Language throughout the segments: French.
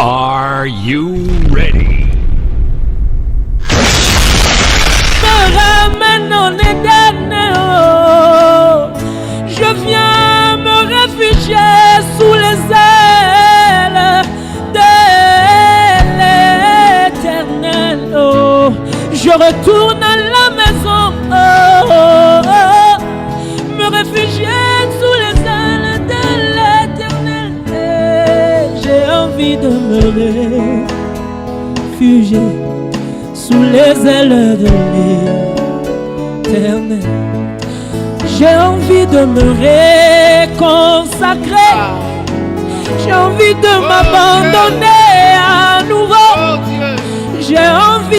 Are you ready? Me ramène en Éden, oh. Je viens me réfugier sous les ailes de l'Éternel, oh. Je retourne à la maison, oh, oh, oh. Me réfugier sous les ailes de l'Éternel, et j'ai envie de me réfugier sous les ailes de l'Éternel. J'ai envie de me réconsacrer. J'ai envie de m'abandonner à nouveau. J'ai envie.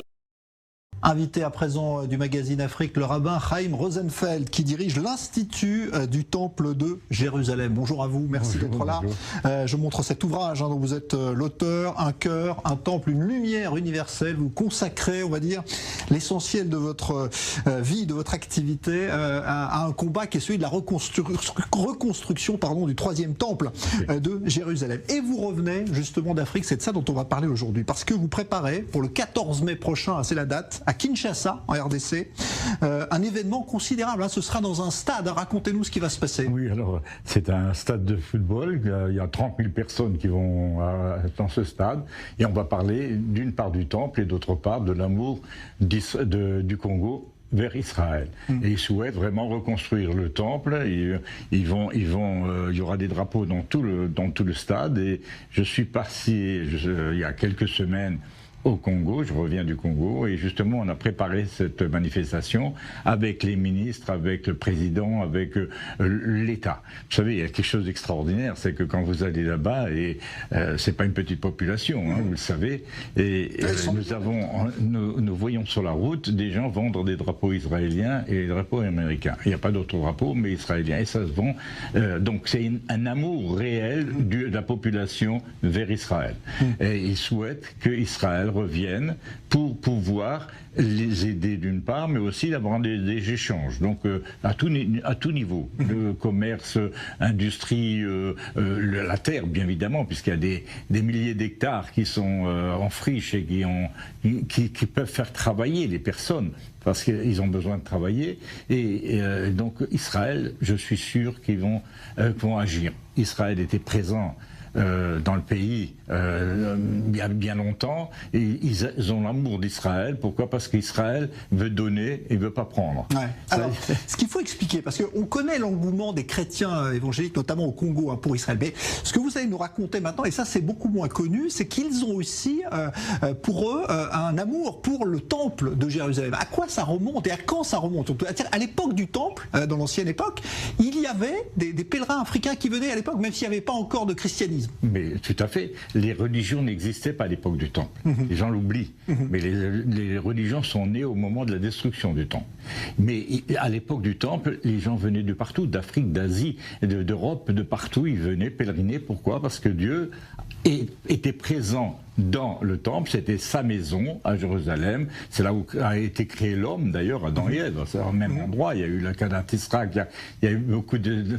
Invité à présent du magazine Afrique, le rabbin Chaim Rosenfeld, qui dirige l'Institut du Temple de Jérusalem. Bonjour à vous, merci d'être là. Je montre cet ouvrage dont vous êtes l'auteur, Un cœur, un temple, une lumière universelle. Vous consacrez, on va dire, l'essentiel de votre vie, de votre activité à un combat qui est celui de la reconstruction du troisième temple de Jérusalem. Et vous revenez justement d'Afrique, c'est de ça dont on va parler aujourd'hui, parce que vous préparez pour le 14 mai prochain, c'est la date, à Kinshasa, en RDC, un événement considérable. Hein, ce sera dans un stade. Racontez-nous ce qui va se passer. Oui, alors c'est un stade de football. Il y a 30 000 personnes qui vont dans ce stade. Et on va parler d'une part du temple et d'autre part de l'amour du Congo vers Israël. Et ils souhaitent vraiment reconstruire le temple. Il y aura des drapeaux dans tout le stade. Et je suis passé il y a quelques semaines au Congo, je reviens du Congo, et justement on a préparé cette manifestation avec les ministres, avec le président, avec l'État. Vous savez, il y a quelque chose d'extraordinaire, c'est que quand vous allez là-bas, et c'est pas une petite population, hein, vous le savez, et nous voyons sur la route des gens vendre des drapeaux israéliens et des drapeaux américains. Il n'y a pas d'autres drapeaux, mais israéliens, et ça se vend. Donc c'est un amour réel de la population vers Israël. Et ils souhaitent que Israël reviennent pour pouvoir les aider d'une part, mais aussi d'avoir des échanges. Donc à tout niveau, le commerce, industrie, la terre bien évidemment, puisqu'il y a des milliers d'hectares qui sont en friche et qui peuvent faire travailler les personnes, parce qu'ils ont besoin de travailler. Et donc Israël, je suis sûr qu'ils vont agir. Israël était présent dans le pays bien longtemps, et ils ont l'amour d'Israël. Pourquoi? Parce qu'Israël veut donner et veut pas prendre. Ouais. Alors, ce qu'il faut expliquer, parce qu'on connaît l'engouement des chrétiens évangéliques, notamment au Congo, hein, pour Israël, mais ce que vous allez nous raconter maintenant, et ça c'est beaucoup moins connu, c'est qu'ils ont aussi pour eux un amour pour le temple de Jérusalem. À quoi ça remonte et à quand ça remonte? À l'époque du temple, dans l'ancienne époque, il y avait des pèlerins africains qui venaient à l'époque, même s'il n'y avait pas encore de christianisme. Mais tout à fait. Les religions n'existaient pas à l'époque du temple. Les gens l'oublient. Mais les religions sont nées au moment de la destruction du temple. Mais à l'époque du temple, les gens venaient de partout, d'Afrique, d'Asie, d'Europe, de partout. Ils venaient pèleriner. Pourquoi? Parce que Dieu était présent dans le temple, c'était sa maison à Jérusalem, c'est là où a été créé l'homme d'ailleurs, Adam et Ève, c'est au même endroit, il y a eu la Canaan Tisra, il y a eu beaucoup de